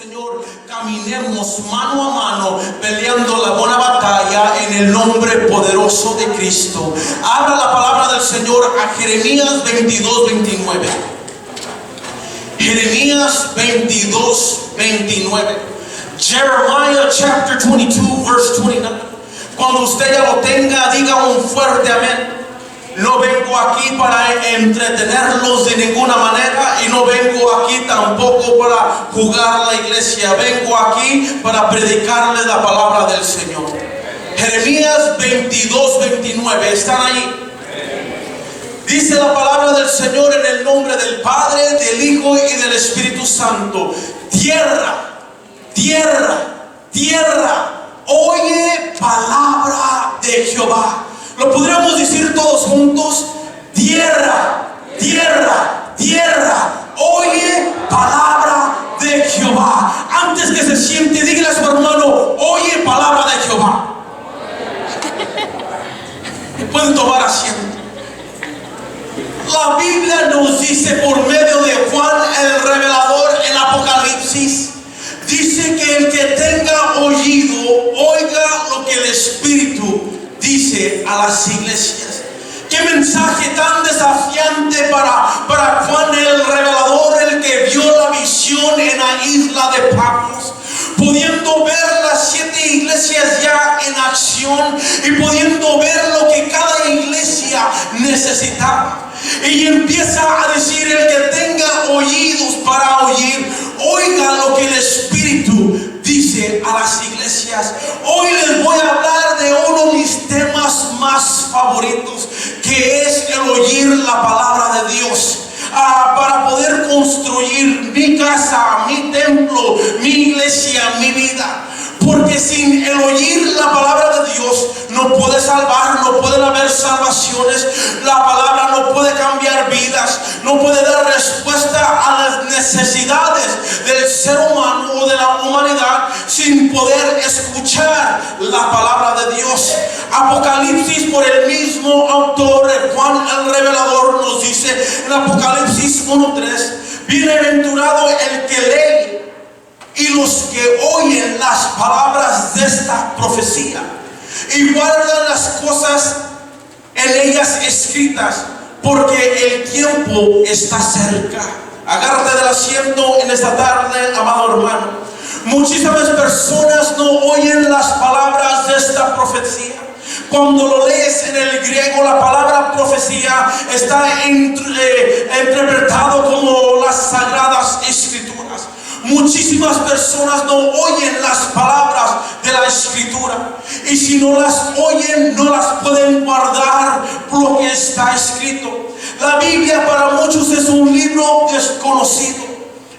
Señor, caminemos mano a mano peleando la buena batalla en el nombre poderoso de Cristo. Abra la palabra del Señor a Jeremías 22:29. Jeremías 22:29. Jeremiah chapter 22 verse 29. Cuando usted ya lo tenga, diga un fuerte amén. No vengo aquí para entretenerlos de ninguna manera y no vengo aquí tampoco para jugar la iglesia. Vengo aquí para predicarles la palabra del Señor. Jeremías 22:29. ¿Están ahí? Dice la palabra del Señor en el nombre del Padre, del Hijo y del Espíritu Santo. Tierra, tierra, tierra, oye palabra de Jehová. Lo podríamos decir todos juntos. Tierra, tierra, tierra, oye palabra de Jehová. Antes que se siente, dígale a su hermano: oye palabra de Jehová. Pueden tomar asiento. La Biblia nos dice por medio de Juan el revelador en Apocalipsis, dice que el que tenga oído, oiga lo que el Espíritu dice a las iglesias. Qué mensaje tan desafiante para Juan el revelador, el que vio la visión en la isla de Patmos, pudiendo ver las 7 iglesias ya en acción y pudiendo ver lo que cada iglesia necesitaba. Y empieza a decir: el que tenga oídos para oír, oiga lo que el Espíritu dice a las iglesias. Hoy les voy a hablar de uno de mis temas más favoritos, que es el oír la palabra de Dios. Para poder construir mi casa, mi templo, mi iglesia, mi vida. Porque sin el oír la palabra de Dios no puede salvar, no pueden haber salvaciones. La palabra no puede cambiar vidas, no puede dar respuesta a las necesidades del ser humano o de la humanidad sin poder escuchar la palabra de Dios. Apocalipsis, por el mismo autor, Juan el revelador, nos dice en Apocalipsis 1:3: bienaventurado el que lee y los que oyen las palabras de esta profecía y guardan las cosas en ellas escritas, porque el tiempo está cerca. Agárrate del asiento en esta tarde, amado hermano. Muchísimas personas no oyen las palabras de esta profecía. Cuando lo lees en el griego, la palabra profecía está interpretado como las sagradas escrituras. Muchísimas personas no oyen las palabras de la escritura, y si no las oyen, no las pueden guardar por lo que está escrito. La Biblia para muchos es un libro desconocido,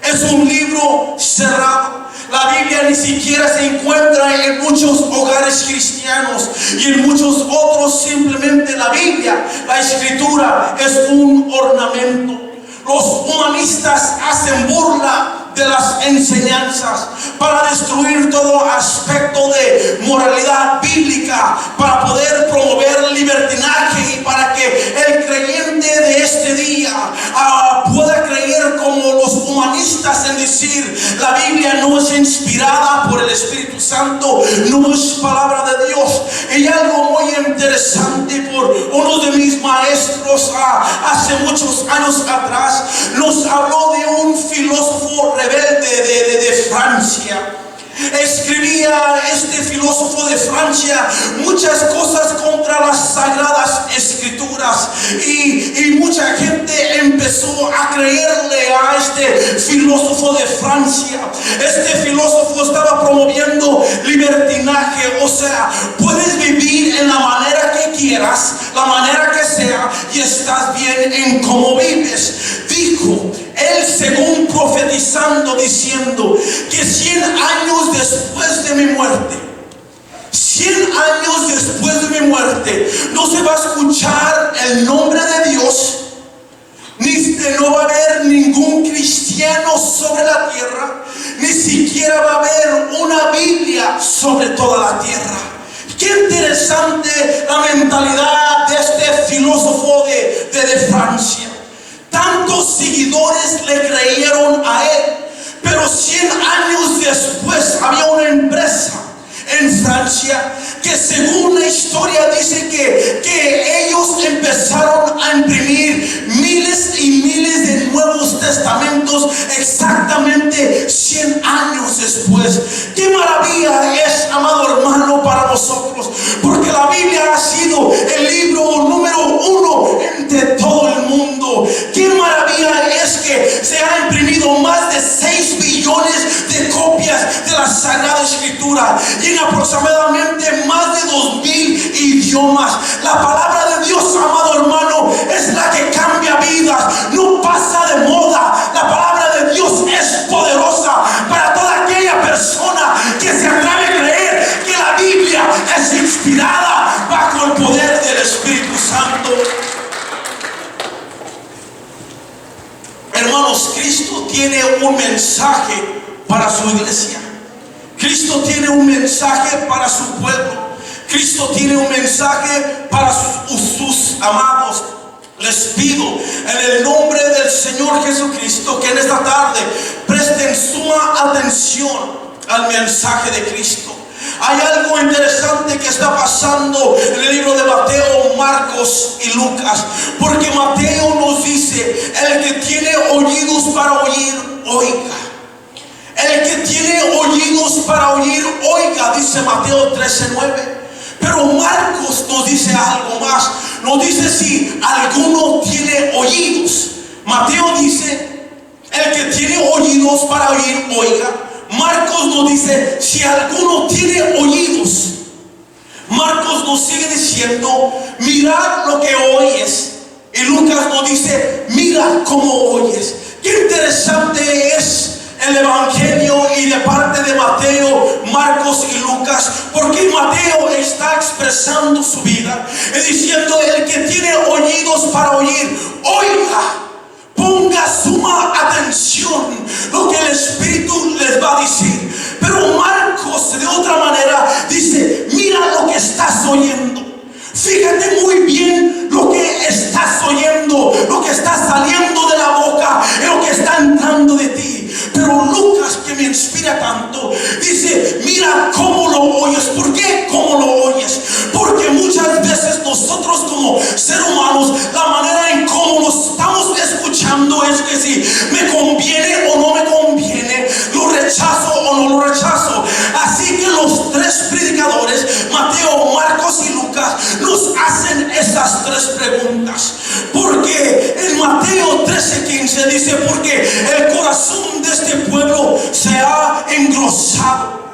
es un libro cerrado. La Biblia ni siquiera se encuentra en muchos hogares cristianos, y en muchos otros simplemente la Biblia, la escritura, es un ornamento. Los humanistas hacen burla de las enseñanzas para destruir todo aspecto de moralidad bíblica, para poder promover libertinaje y para que el creyente de este día pueda creer como los humanistas en decir: la Biblia no es inspirada por el Espíritu Santo, no es palabra de Dios. Y algo muy interesante, por uno de mis maestros hace muchos años atrás, nos habló de un filósofo rebelde de Francia. Escribía este filósofo de Francia muchas cosas contra las sagradas escrituras, y mucha gente empezó a creerle a este filósofo de Francia. Este filósofo estaba promoviendo libertinaje, o sea, puedes vivir en la manera que quieras, la manera que sea, y estás bien en cómo vives. Dijo él, según profetizando, diciendo que 100 años después de mi muerte, 100 años después de mi muerte, no se va a escuchar el nombre de Dios, ni no va a haber ningún cristiano sobre la tierra, ni siquiera va a haber una Biblia sobre toda la tierra. Qué interesante la mentalidad de este filósofo de Francia. Tantos seguidores le creyeron a él, pero 100 años después había una empresa en Francia que, según la historia, dice que ellos empezaron a imprimir miles y miles de Nuevos Testamentos exactamente 100 años después. Qué maravilla es, amado hermano, para nosotros, porque la Biblia ha sido el libro número 1 entre todo el mundo. Qué maravilla es que se ha imprimido más de 6 billones de copias de la Sagrada Escritura y en aproximadamente más de 2000 idiomas. La palabra de Dios, amado hermano, es la que cambia vidas, no pasa de moda. La palabra de Dios es poderosa para toda aquella persona que se atreve a creer que la Biblia es inspirada bajo el poder del Espíritu Santo. Hermanos, Cristo tiene un mensaje para su iglesia. Cristo tiene un mensaje para su pueblo. Cristo tiene un mensaje para sus amados. Les pido en el nombre del Señor Jesucristo que en esta tarde presten suma atención al mensaje de Cristo. Hay algo interesante que está pasando en el libro de Mateo, Marcos y Lucas, porque Mateo nos dice: el que tiene oídos para oír, oiga. El que tiene oídos para oír, oiga, dice Mateo 13:9. Pero Marcos nos dice algo más. Nos dice: si alguno tiene oídos. Mateo dice: el que tiene oídos para oír, oiga. Marcos nos dice: si alguno tiene oídos. Marcos nos sigue diciendo: mirad lo que oyes. Y Lucas nos dice: mira cómo oyes. Qué interesante es el Evangelio y de parte de Mateo, Marcos y Lucas, porque Mateo está expresando su vida y diciendo: el que tiene oídos para oír, oiga. Ponga suma atención lo que el Espíritu les va a decir. Pero Marcos, de otra manera, dice: mira lo que estás oyendo. Fíjate muy bien lo que estás oyendo, lo que está saliendo de la boca y lo que está entrando de ti. Pero Lucas, que me inspira tanto, dice: mira cómo lo oyes. ¿Por qué cómo lo oyes? Porque muchas veces nosotros como seres humanos, la manera en cómo lo estamos escuchando es que si me conviene o no me conviene, lo rechazo o no lo rechazo. Así que los tres predicadores, Mateo, Marcos y Lucas, nos hacen esas tres preguntas. Porque en Mateo 13:15 dice: porque el corazón de este pueblo se ha engrosado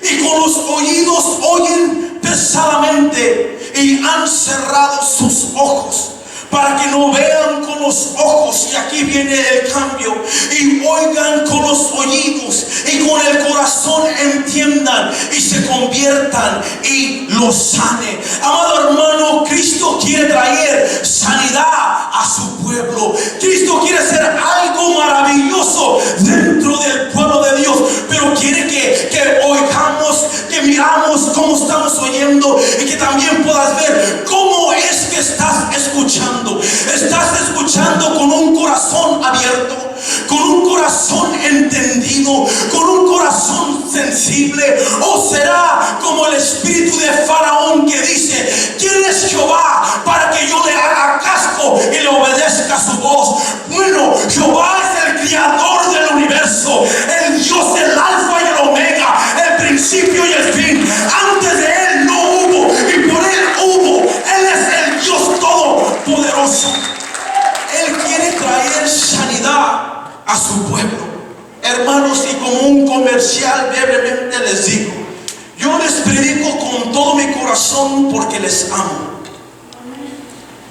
y con los oídos oyen pesadamente y han cerrado sus ojos para que no vean con los ojos, y aquí viene el cambio, y oigan con los oídos y con el corazón entiendan y se conviertan y los sane. Amado hermano, Cristo quiere traer sanidad a su pueblo. Cristo quiere hacer algo maravilloso dentro del pueblo de Dios, pero quiere que oigamos, que miramos cómo estamos oyendo y que también puedas ver cómo es que estás escuchando. ¿Estás escuchando con un corazón abierto, con un corazón entendido, con un corazón sensible? ¿O será como el espíritu de Faraón que dice: ¿quién es Jehová para que yo le haga caso y le obedezca su voz? Bueno, Jehová es el creador del universo, el Dios, el alfa y el omega, el principio y el fin. Antes de él no hubo y por él hubo. Él es el Dios todopoderoso. Él quiere traer sanidad a su pueblo. Hermanos, y como un comercial brevemente les digo: yo les predico con todo mi corazón porque les amo.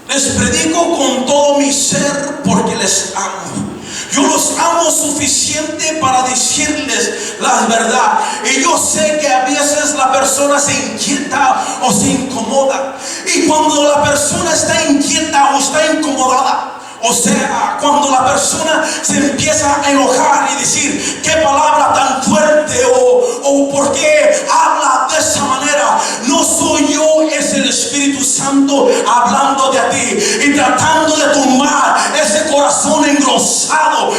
Les predico con todo mi ser porque les amo. Yo los amo suficiente para decirles la verdad. Y yo sé que a veces la persona se inquieta o se incomoda. Y cuando la persona está inquieta o está incomodada, o sea, cuando la persona se empieza a enojar y decir: ¿qué palabra tan fuerte? O ¿por qué habla de esa manera? No soy yo, es el Espíritu Santo hablando de ti y tratando de tumbar ese corazón engrosado,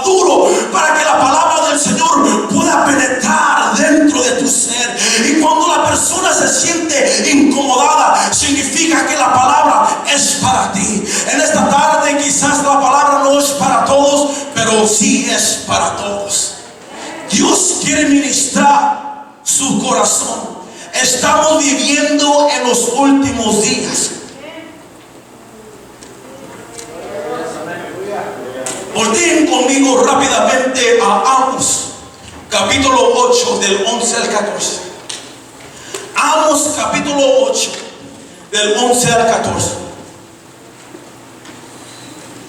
duro, para que la palabra del Señor para todos. Dios quiere ministrar su corazón. Estamos viviendo en los últimos días. Volteen conmigo rápidamente a Amos, capítulo 8, del 11 al 14. Amos, capítulo 8, del 11 al 14.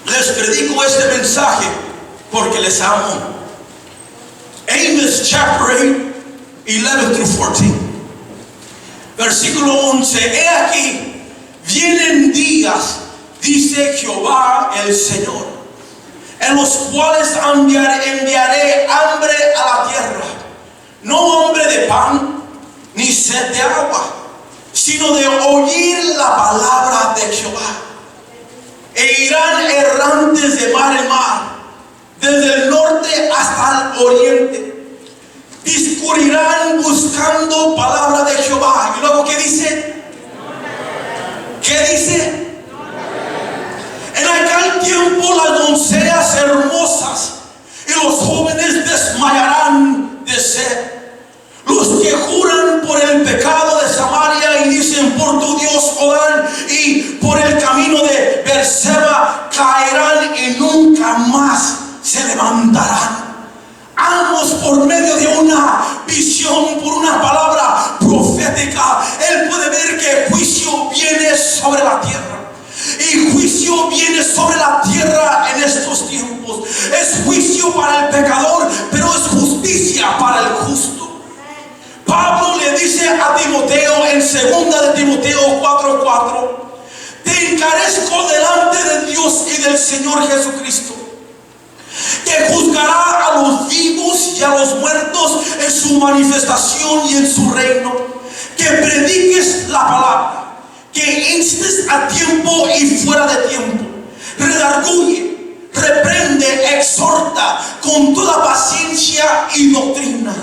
Les predico este mensaje porque les amo. Amos chapter 8, 11 through 14. Versículo 11. He aquí, vienen días, dice Jehová el Señor, en los cuales enviaré hambre a la tierra, no hambre de pan, ni sed de agua, sino de oír la palabra de Jehová. E irán errantes de mar en mar, desde el norte hasta el oriente. Discurrirán buscando palabra de Jehová. Y luego, ¿qué dice? ¿Qué dice? En aquel tiempo las doncellas hermosas y los jóvenes desmayarán de sed. Los que juran por el pecado de Samaria y dicen por tu Dios Odán y por el camino de Beerseba caerán y nunca más se levantarán. Amos, por medio de una visión, por una palabra profética, él puede ver que juicio viene sobre la tierra. Y juicio viene sobre la tierra en estos tiempos. Es juicio para el pecador, pero es justicia para el justo. Pablo le dice a Timoteo en 2 de Timoteo 4:4: te encarezco delante de Dios y del Señor Jesucristo, que juzgará a los vivos y a los muertos en su manifestación y en su reino. Que prediques la palabra, que instes a tiempo y fuera de tiempo, redarguye, reprende, exhorta con toda paciencia y doctrina.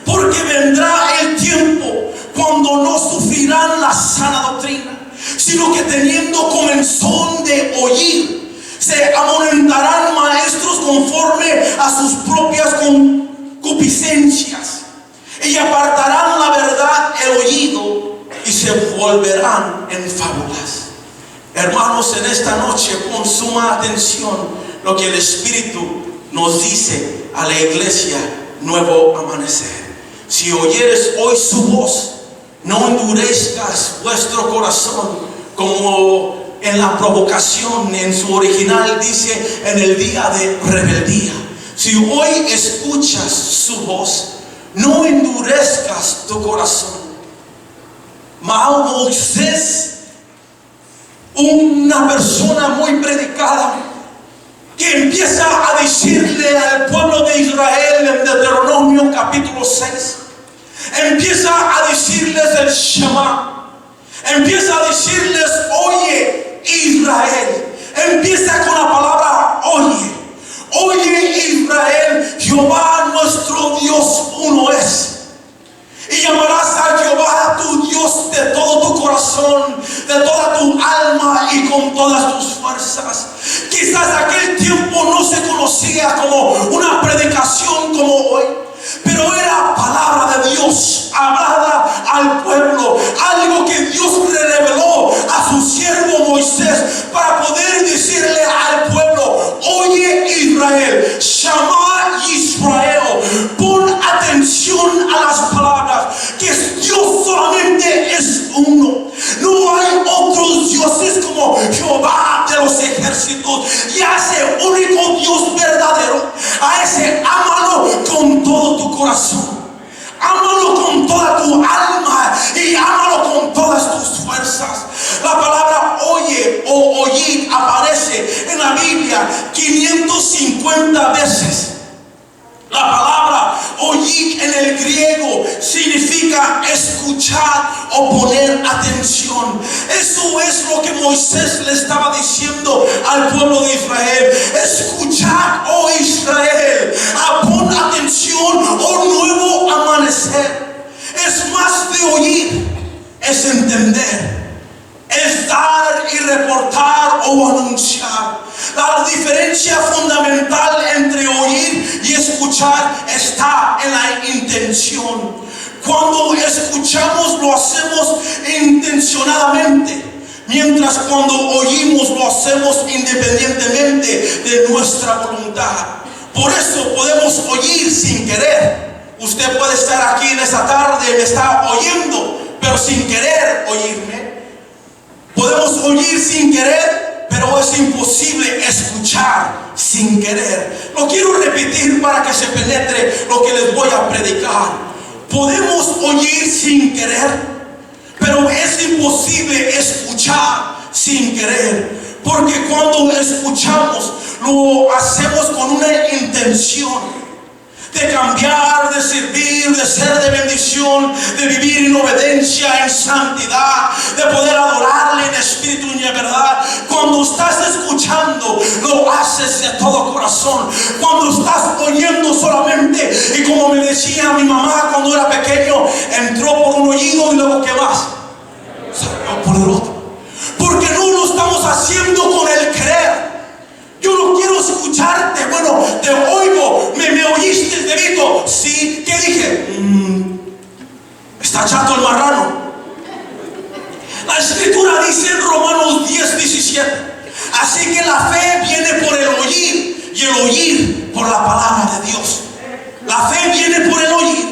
Porque vendrá el tiempo cuando no sufrirán la sana doctrina, sino que teniendo comezón de oír, se amonestarán maestros conforme a sus propias concupiscencias, y apartarán la verdad el oído y se volverán en fábulas. Hermanos, en esta noche con suma atención lo que el Espíritu nos dice a la iglesia Nuevo Amanecer. Si oyeres hoy su voz, no endurezcas vuestro corazón como en la provocación. En su original dice en el día de rebeldía. Si hoy escuchas su voz, no endurezcas tu corazón. Moisés, una persona muy predicada, que empieza a decirle al pueblo de Israel en Deuteronomio capítulo 6, empieza a decirles el Shema, empieza a decirles: oye Israel, empieza con la palabra oye Israel, Jehová nuestro Dios uno es. Y llamarás a Jehová tu Dios de todo tu corazón, de toda tu alma y con todas tus fuerzas. Quizás aquel tiempo no se conocía como una predicación como hoy, pero era palabra de Dios hablada al pueblo, algo que Dios le reveló a su siervo Moisés para poder decirle al pueblo: oye Israel, Shama Israel, pon atención a las palabras, que Dios solamente es uno. No hay otros dioses como Jehová de los ejércitos, y a ese único Dios verdadero, a ese ámalo con todo tu corazón, ámalo con toda tu alma y ámalo con todas tus fuerzas. La palabra oye o oír aparece en la Biblia 550 veces. La palabra oír en el griego significa escuchar o poner atención. Eso es lo que Moisés le estaba diciendo al pueblo de Israel. Escuchad, oh Israel, pon atención, oh nuevo amanecer. Es más de oír, es entender, es dar y reportar o anunciar. La diferencia fundamental entre oír y escuchar escuchar está en la intención. Cuando escuchamos lo hacemos intencionadamente, mientras cuando oímos lo hacemos independientemente de nuestra voluntad. Por eso podemos oír sin querer. Usted puede estar aquí en esta tarde, me está oyendo, pero sin querer oírme. Podemos oír sin querer, pero es imposible escuchar sin querer. Lo quiero repetir para que se penetre lo que les voy a predicar. Podemos oír sin querer, pero es imposible escuchar sin querer. Porque cuando escuchamos, lo hacemos con una intención de cambiar, de servir, de ser de bendición, de vivir en obediencia, en santidad, de poder adorarle en espíritu y en verdad. Cuando estás escuchando, lo haces de todo corazón. Cuando estás oyendo solamente, y como me decía mi mamá cuando era pequeño, entró por un oído y luego ¿qué más? Salió por el otro. Porque no lo estamos haciendo con el querer. Yo no quiero escucharte. Bueno, te oigo. ¿Me oíste, Debito? Sí. ¿Qué dije? Está chato el marrano. La escritura dice en Romanos 10:17. Así que la fe viene por el oír, y el oír por la palabra de Dios. La fe viene por el oír,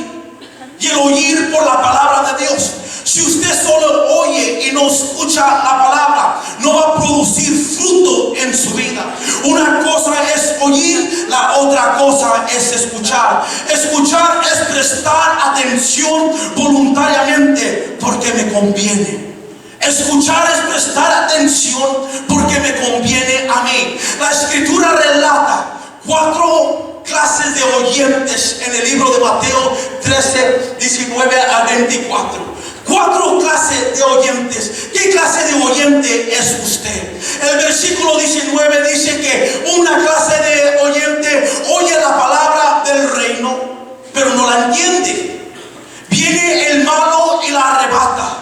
y el oír por la palabra de Dios. Si usted solo oye y no escucha la palabra, no va a producir fruto en su vida. Una cosa es oír, la otra cosa es escuchar. Escuchar es prestar atención voluntariamente porque me conviene. Escuchar es prestar atención porque me conviene a mí. La escritura relata 4 clases de oyentes en el libro de Mateo 13:19-24. 4 clases de oyentes. ¿Qué clase de oyente es usted? El versículo 19 dice que una clase de oyente oye la palabra del reino, pero no la entiende. Viene el malo y la arrebata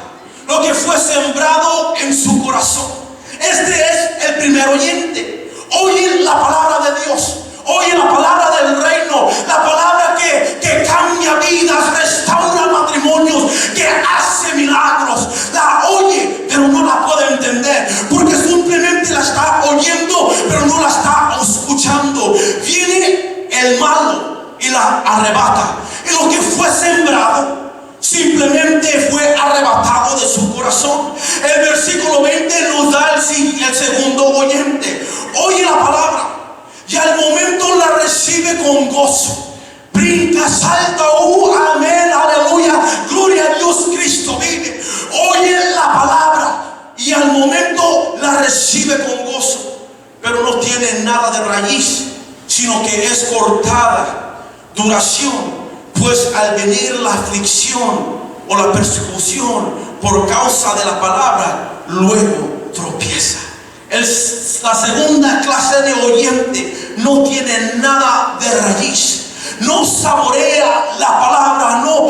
lo que fue sembrado en su corazón. Este es el primer oyente. Oye la palabra de Dios. Oye la palabra del reino, la palabra que cambia vidas, restaura matrimonios, que hace milagros. La oye, pero no la puede entender, porque simplemente la está oyendo, pero no la está escuchando. Viene el malo y la arrebata, y lo que fue sembrado simplemente fue arrebatado de su corazón. El versículo 20 nos da el segundo oyente. Oye la palabra y al momento la recibe con gozo. Brinca, salta, amén, aleluya, gloria a Dios, Cristo vive. Oye la palabra y al momento la recibe con gozo, pero no tiene nada de raíz, sino que es cortada duración. Pues al venir la aflicción o la persecución por causa de la palabra, luego tropieza. La segunda clase de oyente no tiene nada de raíz, no saborea la palabra, no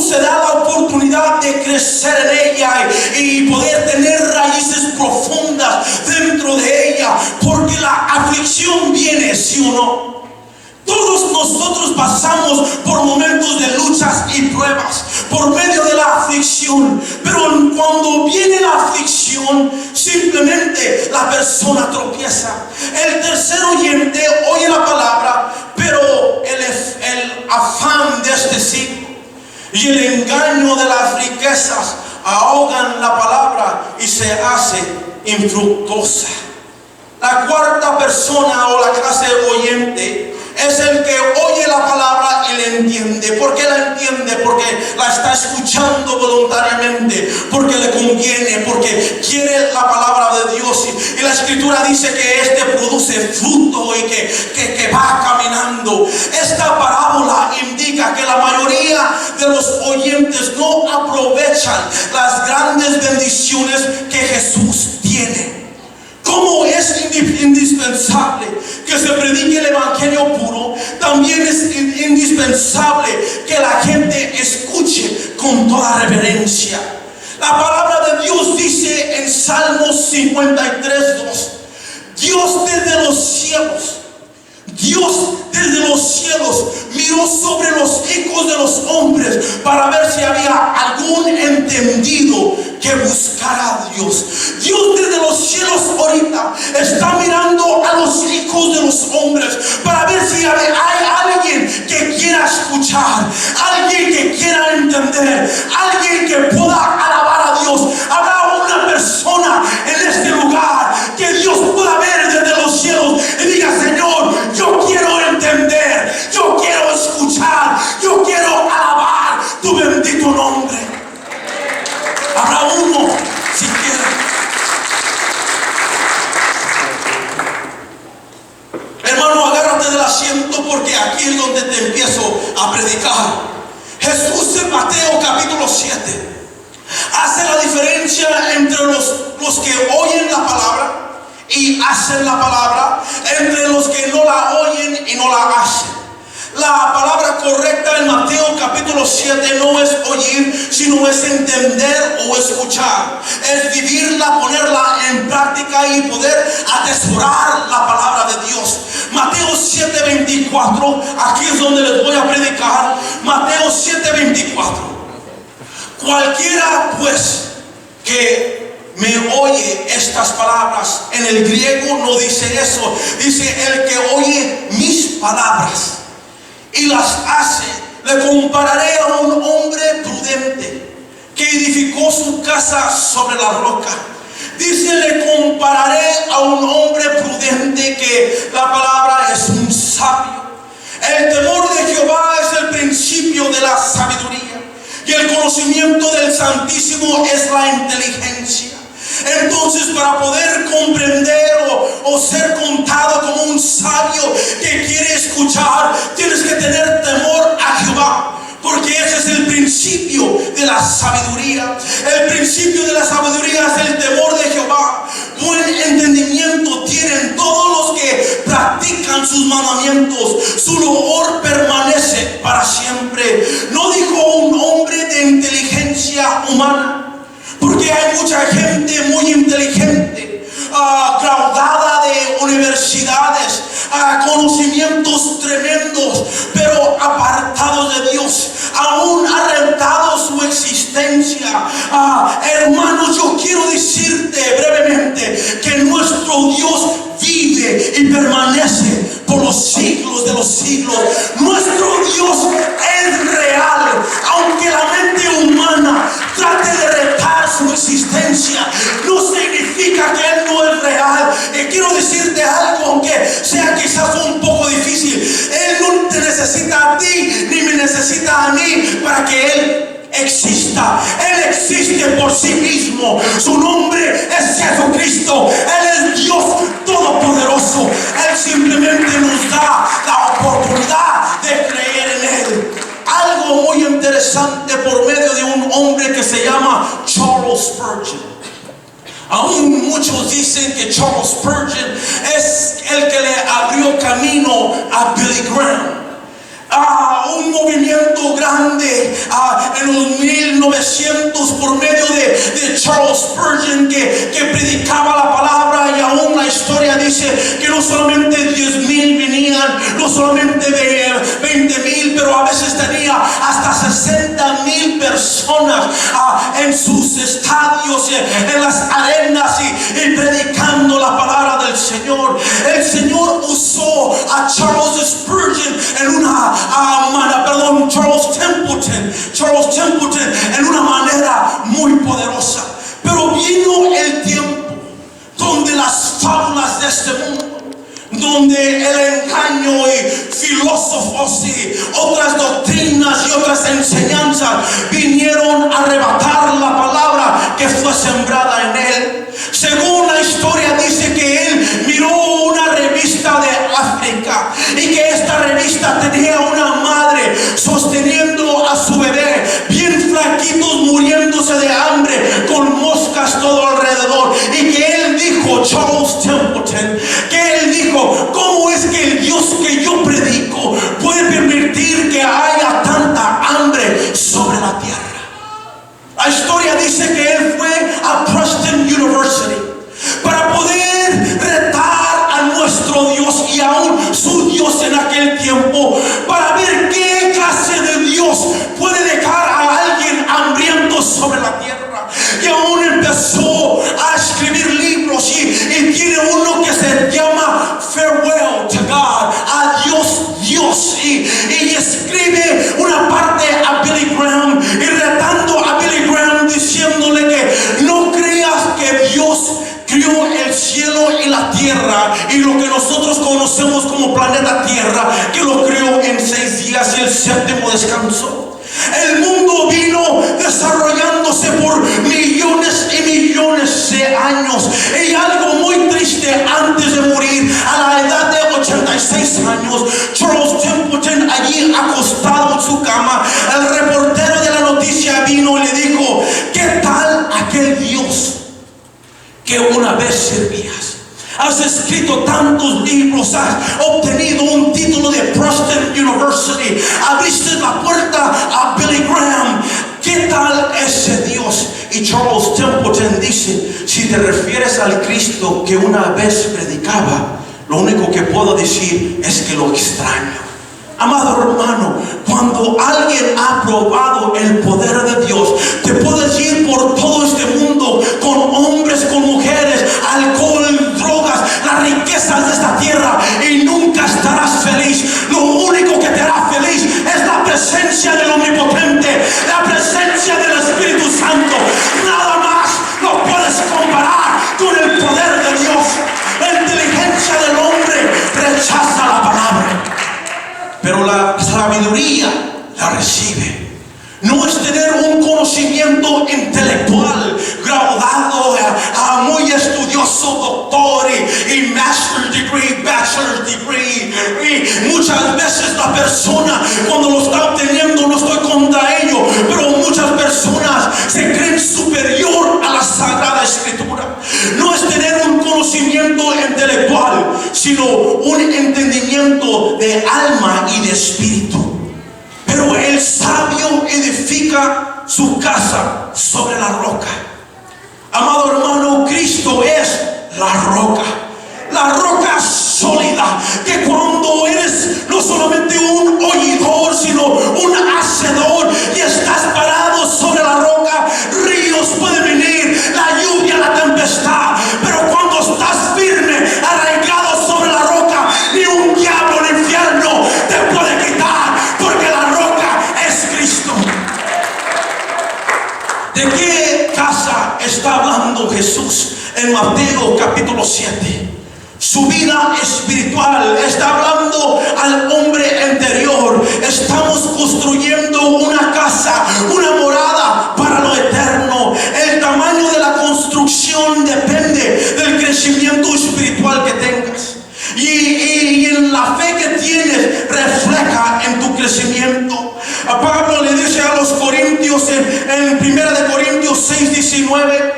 se da la oportunidad de crecer en ella y poder tener raíces profundas dentro de ella, porque la aflicción viene, ¿sí o no? Todos nosotros pasamos por momentos de luchas y pruebas por medio de la aflicción, pero cuando viene la aflicción, simplemente la persona tropieza. El tercer oyente oye la palabra, pero el afán de este siglo y el engaño de las riquezas ahogan la palabra y se hace infructuosa. La cuarta persona o la clase de oyente es el que oye la palabra y la entiende. ¿Por qué la entiende? Porque la está escuchando voluntariamente, porque le conviene, porque quiere la palabra de Dios. Y la escritura dice que este produce fruto y que va caminando. Esta parábola indica que la mayoría de los oyentes no aprovechan las grandes bendiciones que Jesús tiene. Como es indispensable que se predique el evangelio puro, también es indispensable que la gente escuche con toda reverencia. La palabra de Dios dice en Salmos 53:2: Dios desde los cielos Dios desde los cielos miró sobre los hijos de los hombres para ver si había algún entendido que buscara a Dios. Dios desde los cielos ahorita está mirando a los hijos de los hombres para ver si hay alguien que quiera escuchar, alguien que quiera entender, alguien que pueda alabar a Dios. Habrá una persona en este lugar que Dios pueda ver desde los cielos y diga: Señor, yo quiero entender, yo quiero escuchar, yo quiero alabar tu bendito nombre. Habrá uno siquiera. Hermano, agárrate del asiento porque aquí es donde te empiezo a predicar. Jesús en Mateo capítulo 7 hace la diferencia entre los que oyen la palabra y hacen la palabra, entre los que no la oyen y no la hacen. La palabra correcta en Mateo capítulo 7 no es oír, sino es entender o escuchar. Es vivirla, ponerla en práctica y poder atesorar la palabra de Dios. Mateo 7:24, aquí es donde les voy a predicar. Mateo 7:24. Cualquiera pues que me oye estas palabras, en el griego no dice eso, dice el que oye mis palabras y las hace, le compararé a un hombre prudente que edificó su casa sobre la roca. Dice, le compararé a un hombre prudente, que la palabra es un sabio. El temor de Jehová es el principio de la sabiduría, y el conocimiento del Santísimo es la inteligencia. Entonces, para poder comprender o ser contado como un sabio que quiere escuchar, tienes que tener temor a Jehová, porque ese es el principio de la sabiduría. El principio de la sabiduría es el temor de Jehová. Buen entendimiento tienen todos los que practican sus mandamientos. Su loor permanece para siempre. No dijo un hombre de inteligencia humana, porque hay mucha gente muy inteligente, graduada de universidades, conocimientos tremendos, pero apartados de Dios, aún arrebatados su existencia. Hermanos, yo quiero decirte brevemente que nuestro Dios vive y permanece por los siglos de los siglos. Nuestro Dios es real, aunque la mente humana trate de retar su existencia, no significa que Él no es real. Quiero decirte algo, aunque sea quizás un poco difícil: Él no te necesita a ti, ni me necesita a mí para que Él exista. Él existe por sí mismo. Su nombre es Jesucristo. Él es Dios todopoderoso. Él simplemente nos da la oportunidad de creer en Él. Algo muy interesante por medio de un hombre que se llama Charles Spurgeon. Aún muchos dicen que Charles Spurgeon es el que le abrió camino a Billy Graham. Un movimiento grande en los 1900 por medio de Charles Spurgeon que predicaba la palabra, y aún la historia dice que no solamente 10,000 venían, no solamente 20,000, pero a veces tenía hasta 60,000 personas en sus estadios, en las arenas y predicando la palabra del Señor. El Señor usó a Charles Spurgeon Charles Templeton en una manera muy poderosa. Pero vino el tiempo donde las fábulas de este mundo, donde el engaño y filósofos y otras doctrinas y otras enseñanzas vinieron a arrebatar la palabra que fue sembrada en él. Según la historia dice que él miró una revista de África y que esta revista tenía una madre sosteniendo a su bebé, bien flaquitos, muriéndose de hambre, con moscas todo alrededor, y que él dijo, Charles Templeton, que él dijo: ¿cómo es que el Dios que yo predico puede permitir que haya tanta hambre sobre la tierra? La historia dice que él fue a Preston, lo que nosotros conocemos como planeta Tierra, que lo creó en 6 días y el séptimo descansó. El mundo vino desarrollándose por millones y millones de años. Y algo muy triste, antes de morir a la edad de 86 años, Charles Templeton, allí acostado en su cama, el reportero de la noticia vino y le dijo: ¿qué tal aquel Dios que una vez servías? Has escrito tantos libros, has obtenido un título de Princeton University, abriste la puerta a Billy Graham. ¿Qué tal ese Dios? Y Charles Templeton dice: si te refieres al Cristo que una vez predicaba, lo único que puedo decir es que lo extraño. Amado hermano, cuando alguien ha probado el poder de Dios, te puedes ir por todo este mundo con hombres, con mujeres, alcohol, drogas, las riquezas de esta tierra, y nunca estarás feliz. Lo único que te hará feliz es la presencia del Omnipotente, la presencia del Espíritu Santo. Nada más lo puedes comparar con el poder de Dios. La inteligencia del hombre rechaza la palabra, pero la sabiduría la recibe. No es tener un conocimiento intelectual, graduado, muy estudioso, doctor y master's degree, bachelor's degree. Y muchas veces la persona, cuando lo está obteniendo, no estoy contra ello, pero muchas personas se creen superior a la Sagrada Escritura. No es tener un conocimiento intelectual, sino un entendimiento de alma y de espíritu. Pero el sabio edifica su casa sobre la roca. Amado hermano, Cristo es la roca sólida, que cuando eres no solamente un oidor, sino un hacedor, y estás parado sobre la roca, ríos pueden venir, la lluvia, la tempestad, pero cuando estás firme, arraigado sobre la roca, ni un diablo, ni infierno te puede quitar, porque la roca es Cristo. ¿De qué casa está hablando Jesús en Mateo capítulo 7? Su vida espiritual. Está hablando al hombre interior. Estamos construyendo una casa, una morada para lo eterno. El tamaño de la construcción depende del crecimiento espiritual que tengas. Y en la fe que tienes refleja en tu crecimiento. A Pablo le dice a los corintios en 1 Corintios 6:19: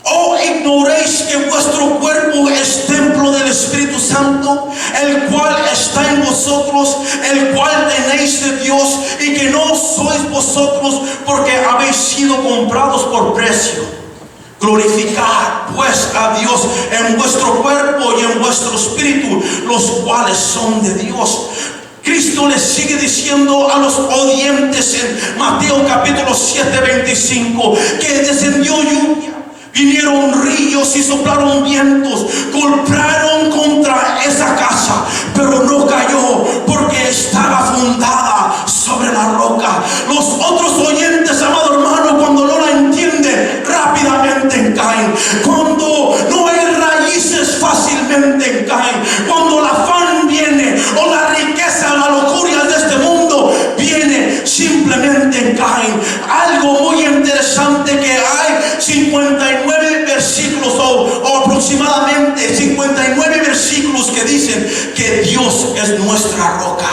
¿o ignoréis que vuestro cuerpo es templo del Espíritu Santo, el cual está en vosotros, el cual tenéis de Dios, y que no sois vosotros, porque habéis sido comprados por precio? Glorificad pues a Dios en vuestro cuerpo y en vuestro espíritu, los cuales son de Dios. Cristo les sigue diciendo a los oyentes en Mateo capítulo 7:25 que descendió lluvia, vinieron ríos y soplaron vientos, golpearon contra esa casa, pero no cayó porque estaba fundada sobre la roca. Los otros oyentes, amado hermano, cuando no la entienden, rápidamente caen. Cuando no hay raíces, fácilmente caen. Cuando el afán viene, o la riqueza, la locura de este mundo viene, simplemente caen. Algo muy interesante, que hay 59 versículos o aproximadamente 59 versículos que dicen que Dios es nuestra roca.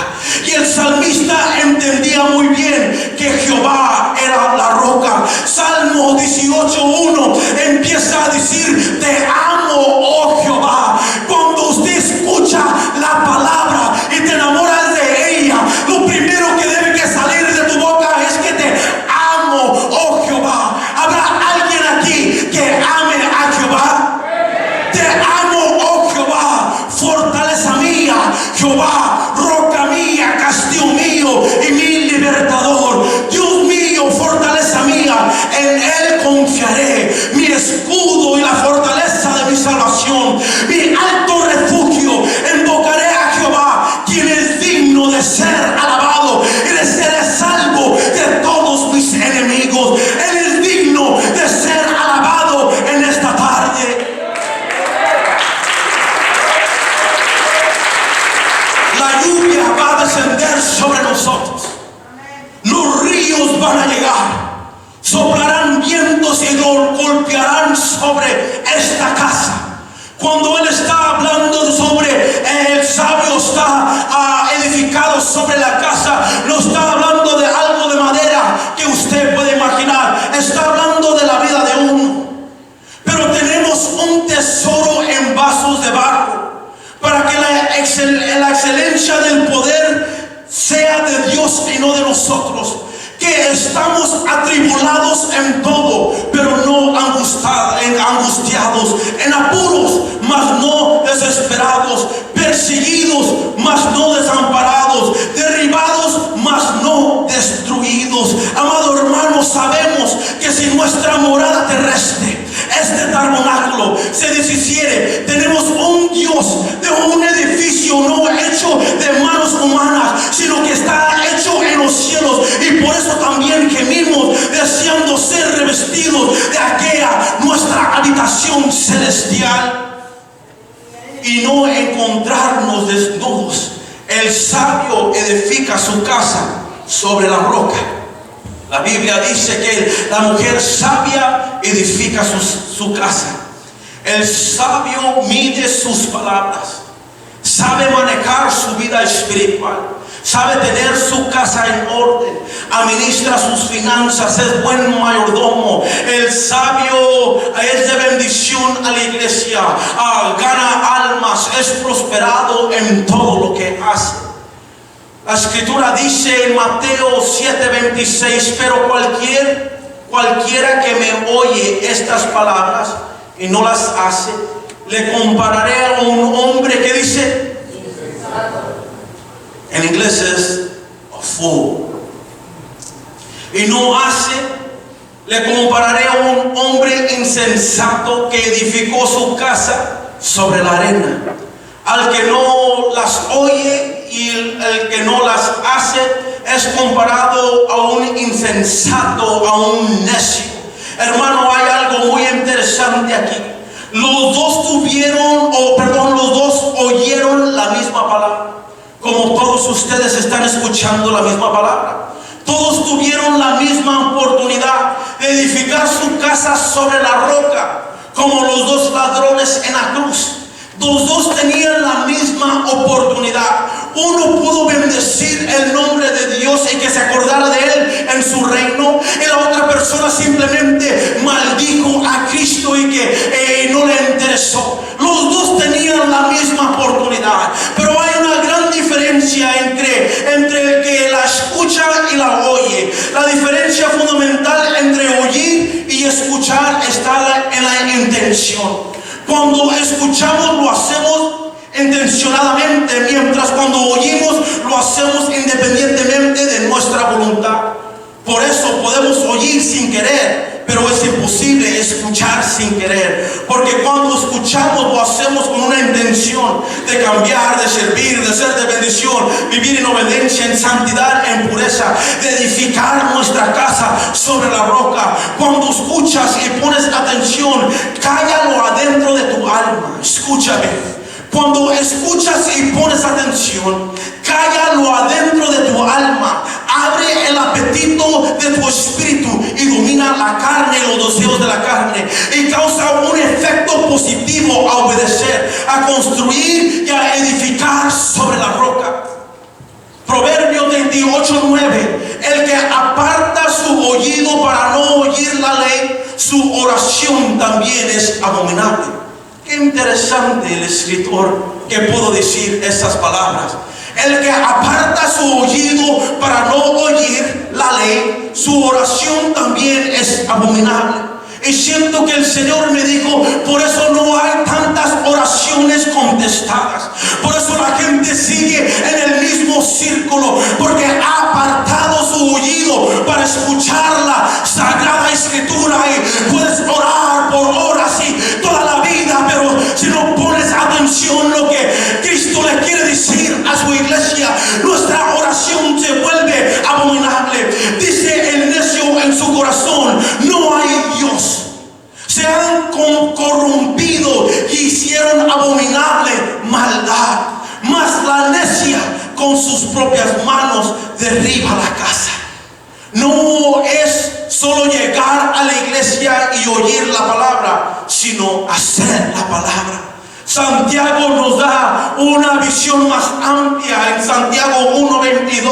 Y el salmista entendía muy bien que Jehová era la roca. Salmo 18:1 empieza a decir: te amo, oh Jehová. Cuando usted escucha la palabra y te enamoras de ella, lo primero que debe que salir de tu boca es que te amo, oh Jehová. ¿Habrá alguien aquí que ame a Jehová? Te amo, oh Jehová, fortaleza mía, Jehová, roca mía, castillo mío y mi libertador. Dios mío, fortaleza mía, en Él confiaré, mi escudo y la fortaleza de mi salvación, mi alto refugio. Invocaré a Jehová, quien es digno de ser alabado y de ser salvo de todos mis enemigos. Él es digno de ser alabado en esta tarde. y golpearán sobre esta casa. Cuando Él está hablando sobre el sabio está edificado sobre la casa, no está hablando de algo de madera que usted puede imaginar. Está hablando de la vida de uno. Pero tenemos un tesoro en vasos de barro para que la excelencia del poder sea de Dios y no de nosotros. Que estamos atribulados en todo, pero no angustiados, en apuros, mas no desesperados, perseguidos, mas no desamparados, derribados, mas no destruidos. Amado hermano, sabemos que si nuestra morada terrestre, este tabernáculo, se deshiciere, tenemos un Dios de un edificio no hecho de manos humanas, sino que está hecho en los cielos, y por eso también gemimos deseando ser revestidos de aquella nuestra habitación celestial y no encontrarnos desnudos. El sabio edifica su casa sobre la roca. La Biblia dice que la mujer sabia edifica su casa. El sabio mide sus palabras, sabe manejar su vida espiritual, sabe tener su casa en orden, administra sus finanzas, es buen mayordomo. El sabio es de bendición a la iglesia, gana almas, es prosperado en todo lo que hace. La escritura dice en Mateo 7:26, pero cualquiera que me oye estas palabras y no las hace, le compararé a un hombre que dice, en inglés es a fool, y no hace, le compararé a un hombre insensato que edificó su casa sobre la arena. Al que no las oye y el que no las hace es comparado a un insensato, a un necio. Hermano, hay algo muy interesante aquí. Los dos oyeron la misma palabra. Como todos ustedes están escuchando la misma palabra. Todos tuvieron la misma oportunidad de edificar su casa sobre la roca, como los dos ladrones en la cruz. Los dos tenían la misma oportunidad. Uno pudo bendecir el nombre de Dios y que se acordara de Él en su reino, y la otra persona simplemente maldijo a Cristo y que no le interesó. Los dos tenían la misma oportunidad, pero hay una gran diferencia entre el que la escucha y la oye. La diferencia fundamental entre oír y escuchar está en la intención. Cuando escuchamos lo hacemos intencionadamente, mientras cuando oímos lo hacemos independientemente de nuestra voluntad. Por eso podemos oír sin querer, pero es imposible escuchar sin querer, porque cuando escuchamos lo hacemos con una intención de cambiar, de servir, de ser de bendición, vivir en obediencia, en santidad, en pureza, de edificar nuestra casa sobre la roca. Cuando escuchas y pones atención, cállalo adentro de tu alma. Escúchame. Cuando escuchas y pones atención, cállalo adentro de tu alma, abre el apetito de tu espíritu y domina la carne y los deseos de la carne, y causa un efecto positivo a obedecer, a construir y a edificar sobre la roca. Proverbios 28:9, el que aparta su oído para no oír la ley, su oración también es abominable. Qué interesante el escritor que pudo decir esas palabras. El que aparta su oído para no oír la ley, su oración también es abominable. Y siento que el Señor me dijo, por eso no hay tantas oraciones contestadas. Por eso la gente sigue en el mismo círculo, porque ha apartado su oído para escuchar la Sagrada Escritura. Y puedes orar por horas y toda la vida, pero si no pones atención lo que Cristo le quiere decir a su iglesia, nuestra oración se vuelve abominable. Dice el necio en su corazón, no hay Dios. Se han corrompido y hicieron abominable maldad. Mas la necia con sus propias manos derriba la casa. No es solo llegar a la iglesia y oír la palabra, sino hacer la palabra. Santiago nos da una visión más amplia en Santiago 1:22.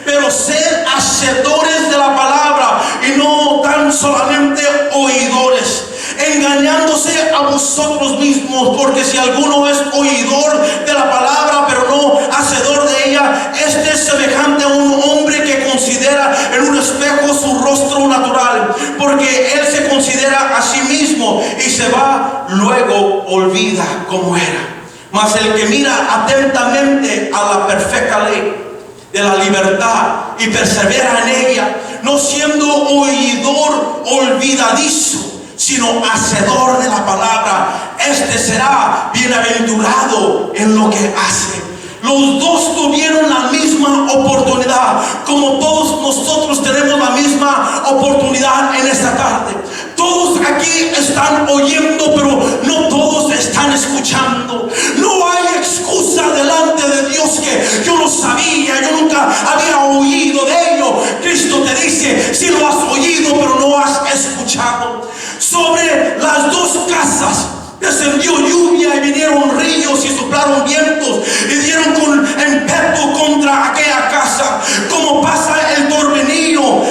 Pero sed hacedores de la palabra y no tan solamente oidores, engañándose a vosotros mismos, porque si alguno es oidor de la palabra pero no hacedor de ella, este es semejante a un hombre que considera en un espejo su rostro natural, porque él se considera a sí mismo y se va, luego olvida cómo era. Mas el que mira atentamente a la perfecta ley de la libertad y persevera en ella, no siendo oidor olvidadizo, sino hacedor de la palabra, este será bienaventurado en lo que hace. Los dos tuvieron la misma oportunidad, como todos nosotros tenemos la misma oportunidad en esta tarde. Todos aquí están oyendo, pero no todos están escuchando. No hay excusa delante de Dios que yo no sabía, yo nunca había oído de ello. Cristo te dice, si lo has oído, pero no has escuchado. Sobre las dos casas descendió lluvia y vinieron ríos y soplaron vientos y dieron con ímpetu contra aquella casa. Como pasa el torbellino,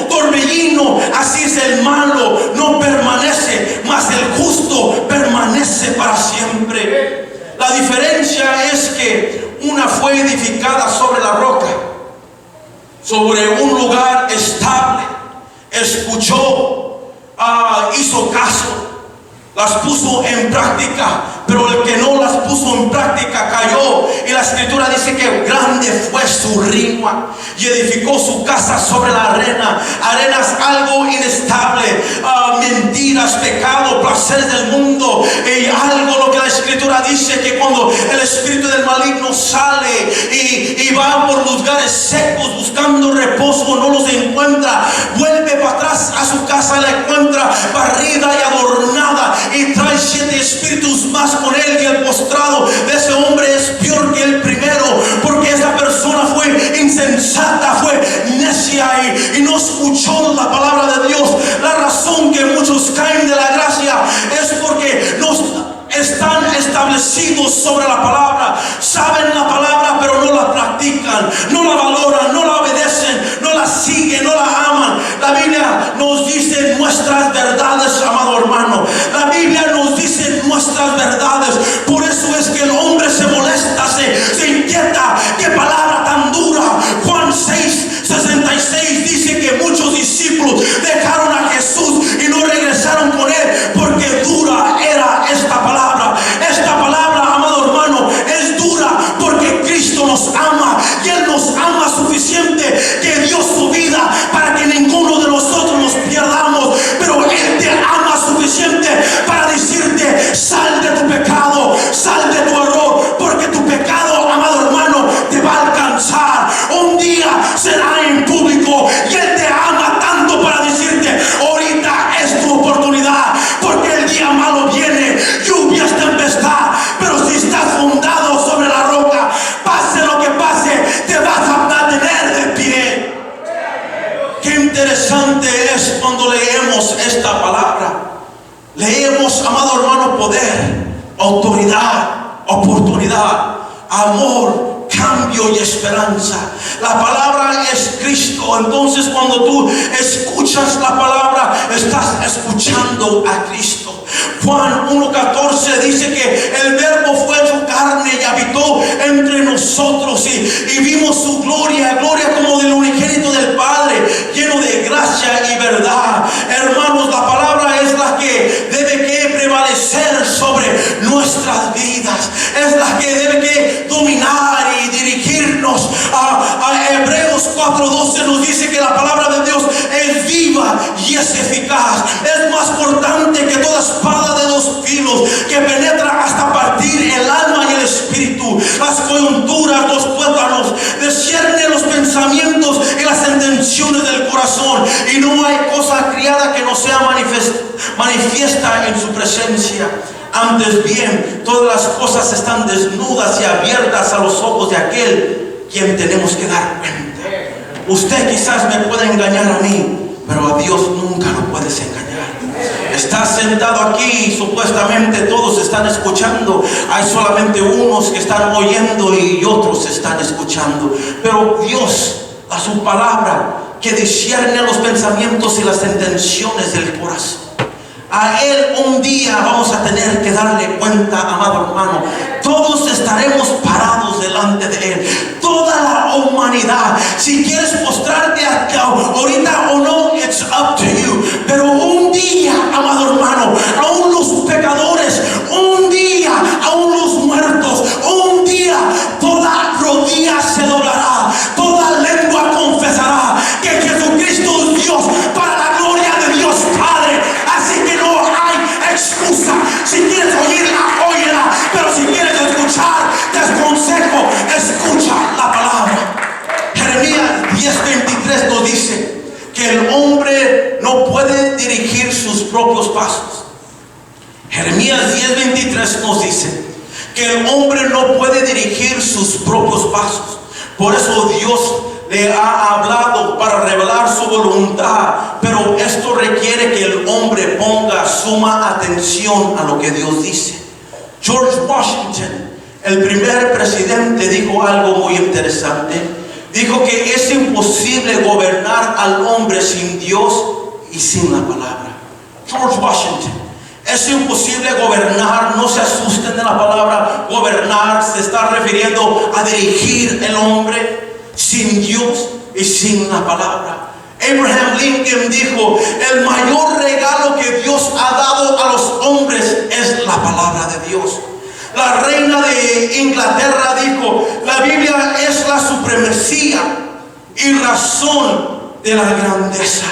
así es el malo, no permanece, mas el justo permanece para siempre. La diferencia es que una fue edificada sobre la roca, sobre un lugar estable, escuchó, hizo caso, las puso en práctica, pero el que no las puso en práctica cayó. Y la escritura dice que grande fue su ruina, y edificó su casa sobre la arena. Arena es algo inestable, mentiras, pecado, placeres del mundo, y algo lo que la escritura dice que cuando el espíritu del maligno sale y va por lugares secos buscando reposo, no los encuentra, vuelve para atrás a su casa, la encuentra barrida y adornada, y trae 7 espíritus más con él, y el postrado de ese hombre es peor que el primero, porque esa persona fue insensata, fue necia y no escuchó la palabra de Dios. La razón que muchos caen de la gracia es porque no están establecidos sobre la palabra, saben la palabra pero no la practican, no la valoran, no la obedecen, no la siguen, no la aman. La Biblia nos dice nuestras verdades, amado hermano. La Biblia nos dice nuestras verdades. Por eso es que el hombre se molesta, se inquieta. ¡Qué palabra tan dura! Juan 6:66 dice que muchos discípulos dejaron a Jesús y no regresaron con él, porque dura era esta palabra. Esta palabra, amado hermano, es dura porque Cristo nos ama, y Él nos ama suficiente que dio su vida para que ninguno de nosotros nos pierdamos. Pero Él te ama suficiente para decirte: sal de tu pecado, sal de tu error, porque tu pecado, amado hermano, te va a alcanzar. Un día será en público, y Él te ama tanto para decirte: ahorita es tu oportunidad, porque el día malo viene, lluvias, tempestad, pero si estás fundado sobre la roca, pase lo que pase, te vas a mantener de pie. Qué interesante es cuando leemos esta palabra. Leemos, amado hermano, poder, autoridad, oportunidad, amor, cambio y esperanza. La palabra es Cristo. Entonces, cuando tú escuchas la palabra, estás escuchando a Cristo. Juan 1:14 dice que el verbo fue hecho carne y habitó entre nosotros, y vimos su gloria como del unigénito del Padre, lleno de gracia y verdad. Hermanos, la palabra es la que debe que prevalecer sobre nuestras vidas, es la que debe que dominar y dirigirnos. A Hebreos 4:12 nos dice que la palabra de Dios es viva y es eficaz, es más cortante que toda espada de 2 filos, que penetra hasta partir el alma y el espíritu, las coyunturas, los tuétanos, discierne los pensamientos y las intenciones del corazón, y no hay cosa criada que no sea manifiesta en su presencia. Antes bien, todas las cosas están desnudas y abiertas a los ojos de aquel quien tenemos que dar cuenta. Usted quizás me pueda engañar a mí, pero a Dios nunca lo puedes engañar. Estás sentado aquí y supuestamente todos están escuchando. Hay solamente unos que están oyendo y otros están escuchando. Pero Dios, a su palabra, que discierne los pensamientos y las intenciones del corazón, a Él un día vamos a tener que darle cuenta, amado hermano. Todos estaremos parados delante de Él, toda la humanidad. Si quieres postrarte ahorita o no, it's up to you. Pero un día, amado hermano, aún los pecadores, un día, aún los muertos, un día, toda rodilla se doblará, toda lengua confesará que Jesucristo es Dios, para la gloria de Dios Padre. Así que no hay excusa. Si quieres oírla, óyela. Pero si quieres escuchar, te aconsejo, escucha la palabra. Jeremías 10:23 nos dice que el hombre no puede dirigir sus propios pasos. Jeremías 10:23 nos dice que el hombre no puede dirigir sus propios pasos. Por eso Dios le ha hablado para revelar su voluntad, pero esto requiere que el hombre ponga suma atención a lo que Dios dice. George Washington, el primer presidente, dijo algo muy interesante. Dijo que es imposible gobernar al hombre sin Dios y sin la palabra. George Washington: es imposible gobernar. No se asusten de la palabra gobernar. Se está refiriendo a dirigir el hombre sin Dios y sin la palabra. Abraham Lincoln dijo: el mayor regalo que Dios ha dado a los hombres es la palabra de Dios. La reina de Inglaterra dijo: la Biblia es la supremacía y razón de la grandeza.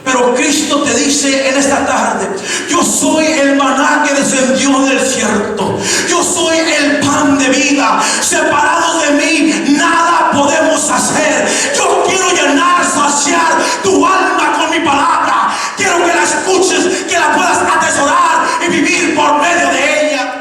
Pero Cristo te dice en esta tarde: yo soy el maná que descendió del desierto. Yo soy el pan de vida. Separados de mí, nada podemos hacer. Yo quiero llenar, saciar tu alma con mi palabra. Quiero que la escuches, que la puedas atesorar y vivir por medio de ella.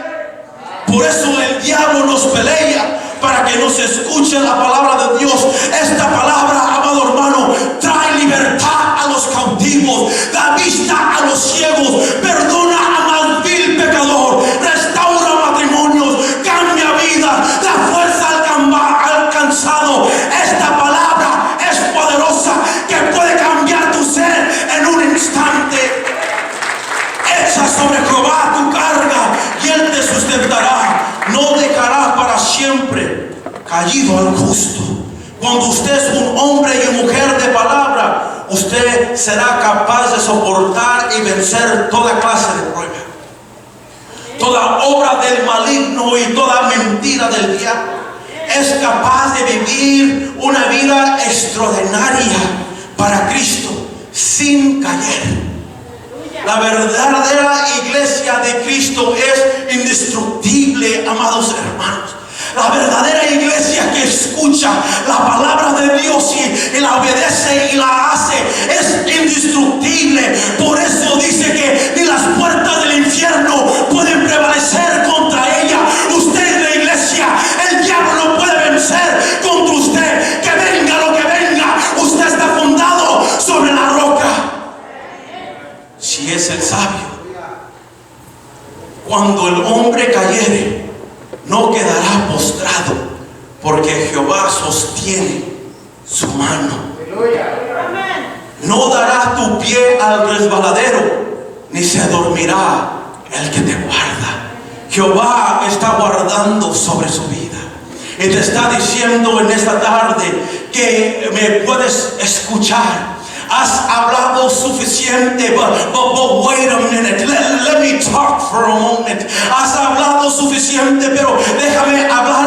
Por eso el diablo nos pelea, para que no se escuche la palabra de Dios. Esta palabra, amado hermano, trae libertad a los cautivos, da vista a los ciegos, perdona a más vil pecador, restaura matrimonios, cambia vidas, da fuerza al cansado. Esta palabra es poderosa, que puede cambiar tu ser en un instante. Echa sobre Jehová tu carga y Él te sustentará. No dejará para siempre caído al justo. Cuando usted es un hombre y mujer de palabra, usted será capaz de soportar y vencer toda clase de prueba, toda obra del maligno y toda mentira del diablo. Es capaz de vivir una vida extraordinaria para Cristo sin caer. La verdadera iglesia de Cristo es indestructible, amados hermanos. La verdadera iglesia que escucha la palabra de Dios y la obedece y la hace es indestructible. Por eso dice que ni las puertas del infierno pueden prevalecer contra ella. Usted es la iglesia. El diablo no puede vencer contra usted. Que venga lo que venga, usted está fundado sobre la roca. Si es el sabio, cuando el hombre cayere, no quedará postrado, porque Jehová sostiene su mano. No dará tu pie al resbaladero, ni se dormirá el que te guarda. Jehová está guardando sobre su vida y te está diciendo en esta tarde que me puedes escuchar. Has hablado suficiente, but wait a minute. Let me talk for a moment. Has hablado suficiente, pero déjame hablar